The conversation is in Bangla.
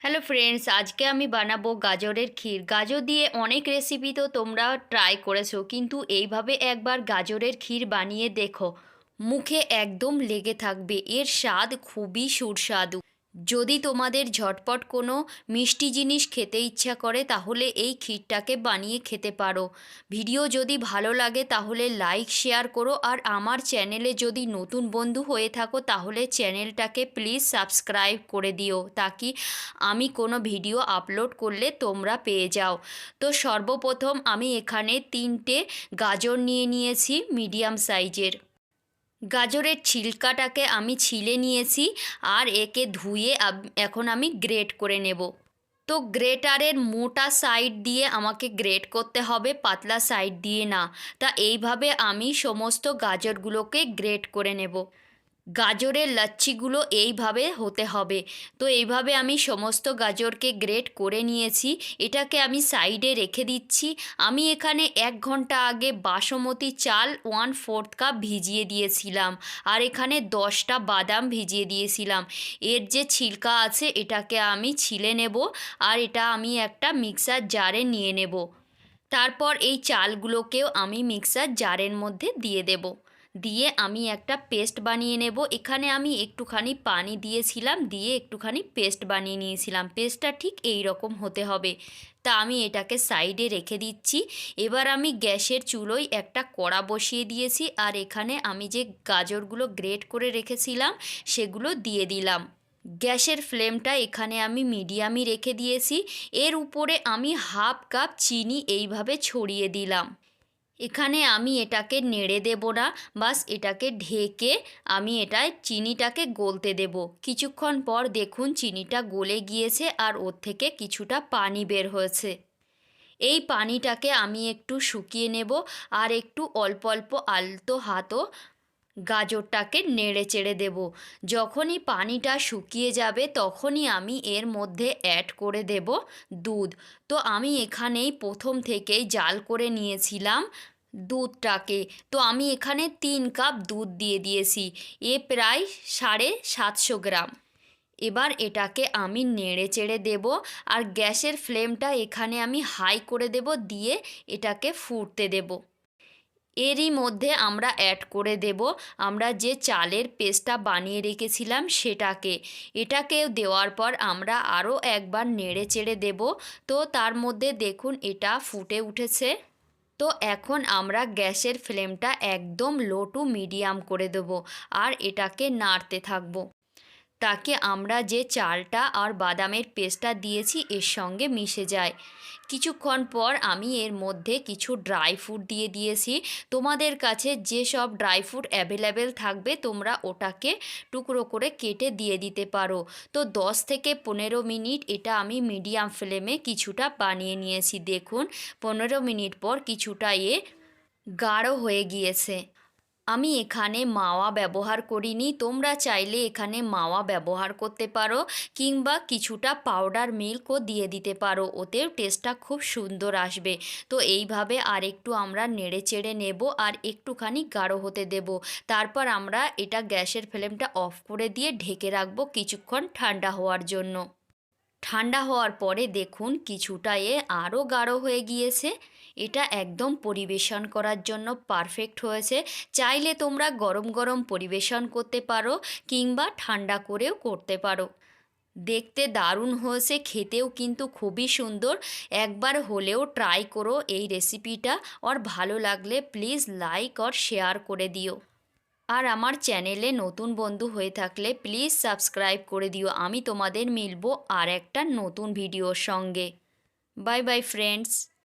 হ্যালো ফ্রেন্ডস, আজকে আমি বানাবো গাজরের ক্ষীর। গাজর দিয়ে অনেক রেসিপি তো তোমরা ট্রাই করেছো, কিন্তু এইভাবে একবার গাজরের ক্ষীর বানিয়ে দেখো, মুখে একদম লেগে থাকবে। এর স্বাদ খুবই সুস্বাদু। যদি তোমাদের ঝটপট কোনো মিষ্টি জিনিস খেতে ইচ্ছা করে তাহলে এই ক্ষীরটাকে বানিয়ে খেতে পারো। ভিডিও যদি ভালো লাগে তাহলে লাইক শেয়ার করো, আর আমার চ্যানেলে যদি নতুন বন্ধু হয়ে থাকো তাহলে চ্যানেলটাকে প্লিজ সাবস্ক্রাইব করে দিও, তাকি আমি কোনো ভিডিও আপলোড করলে তোমরা পেয়ে যাও। তো সর্বপ্রথম আমি এখানে 3টে গাজর নিয়ে নিয়েছি মিডিয়াম সাইজের। গাজরের ছিলকাটাকে আমি ছিলে নিয়েছি, আর একে ধুয়ে এখন আমি গ্রেট করে নেব। তো গ্রেটারের মোটা সাইড দিয়ে আমাকে গ্রেট করতে হবে, পাতলা সাইড দিয়ে না। তা এইভাবে আমি সমস্ত গাজরগুলোকে গ্রেট করে নেব। গাজরের লাচ্ছিগুলো এইভাবে হতে হবে। তো এইভাবে আমি সমস্ত গাজরকে গ্রেট করে নিয়েছি। এটাকে আমি সাইডে রেখে দিচ্ছি। আমি এখানে 1 ঘন্টা আগে বাসমতি চাল 1/4 কাপ ভিজিয়ে দিয়েছিলাম, আর এখানে 10টা বাদাম ভিজিয়ে দিয়েছিলাম। এর যে ছিলকা আছে এটাকে আমি ছিলে নেব, আর এটা আমি একটা মিক্সার জারে নিয়ে নেব। তারপর এই চালগুলোকেও আমি মিক্সার জারের মধ্যে দিয়ে দেব। দিয়ে আমি একটা পেস্ট বানিয়ে নেব। এখানে আমি একটুখানি পানি দিয়েছিলাম, দিয়ে একটুখানি পেস্ট বানিয়ে নিয়েছিলাম। পেস্টটা ঠিক এই রকম হতে হবে। তা আমি এটাকে সাইডে রেখে দিচ্ছি। এবার আমি গ্যাসের চুলোয় একটা কড়া বসিয়ে দিয়েছি, আর এখানে আমি যে গাজরগুলো গ্রেট করে রেখেছিলাম সেগুলো দিয়ে দিলাম। গ্যাসের ফ্লেমটা এখানে আমি মিডিয়ামই রেখে দিয়েছি। এর উপরে আমি 1/2 কাপ চিনি এইভাবে ছড়িয়ে দিলাম। এখানে আমি এটাকে নেড়ে দেব না, বাস এটাকে ঢেকে আমি এটায় চিনিটাকে গলতে দেব। কিছুক্ষণ পর দেখুন চিনিটা গলে গিয়েছে, আর ওর থেকে কিছুটা পানি বের হয়েছে। এই পানিটাকে আমি একটু শুকিয়ে নেব, আর একটু অল্প অল্প আলতো হাতও গাজরটাকে নেড়ে চেড়ে দেব। যখনই পানিটা শুকিয়ে যাবে তখনই আমি এর মধ্যে অ্যাড করে দেব দুধ। তো আমি এখানেই প্রথম থেকেই জাল করে নিয়েছিলাম দুধটাকে। তো আমি এখানে 3 কাপ দুধ দিয়ে দিয়েছি। এ প্রায় 750 গ্রাম। এবার এটাকে আমি নেড়ে চেড়ে দেব, আর গ্যাসের ফ্লেমটা এখানে আমি হাই করে দেব, দিয়ে এটাকে ফুটতে দেব। এরই মধ্যে আমরা অ্যাড করে দেব আমরা যে চালের পেস্টটা বানিয়ে রেখেছিলাম সেটাকে। এটাকে দেওয়ার পর আমরা আরও একবার নেড়ে চেড়ে দেব। তো তার মধ্যে দেখুন এটা ফুটে উঠেছে। তো এখন আমরা গ্যাসের ফ্লেমটা একদম লো টু মিডিয়াম করে দেব, আর এটাকে নাড়তে থাকবো, তাকে আমরা যে চালটা আর বাদামের পেস্টটা দিয়েছি এর সঙ্গে মিশে যায়। কিছুক্ষণ পর আমি এর মধ্যে কিছু ড্রাই ফ্রুট দিয়ে দিয়েছি। তোমাদের কাছে যে সব ড্রাই ফ্রুট অ্যাভেলেবেল থাকবে তোমরা ওটাকে টুকরো করে কেটে দিয়ে দিতে পারো। তো 10 থেকে 15 মিনিট এটা আমি মিডিয়াম ফ্লেমে কিছুটা বানিয়ে নিয়েছি। দেখুন 15 মিনিট পর কিছুটা গাঢ় হয়ে গিয়েছে। আমি এখানে মাওয়া ব্যবহার করিনি, তোমরা চাইলে এখানে মাওয়া ব্যবহার করতে পারো, কিংবা কিছুটা পাউডার মিল্কও দিয়ে দিতে পারো, ওতেও টেস্টটা খুব সুন্দর আসবে। তো এইভাবে আর একটু আমরা নেড়ে চেড়ে নেব, আর একটুখানি গাঢ় হতে দেব। তারপর আমরা এটা গ্যাসের ফ্লেমটা অফ করে দিয়ে ঢেকে রাখবো কিছুক্ষণ ঠান্ডা হওয়ার জন্য। ঠান্ডা হওয়ার পরে দেখুন কিছুটা আরও গাঢ় হয়ে গিয়েছে। এটা একদম পরিবেশন করার জন্য পারফেক্ট হয়েছে। চাইলে তোমরা গরম গরম পরিবেশন করতে পারো, কিংবা ঠান্ডা করেও করতে পারো। দেখতে দারুণ হয়েছে, খেতেও কিন্তু খুবই সুন্দর। একবার হলেও ট্রাই করো এই রেসিপিটা, আর ভালো লাগলে প্লিজ লাইক আর শেয়ার করে দিও। আর আমার চ্যানেলে নতুন বন্ধু হয়ে থাকলে প্লিজ সাবস্ক্রাইব করে দিও। আমি তোমাদের মিলবো আর একটা নতুন ভিডিওর সঙ্গে। Bye bye friends.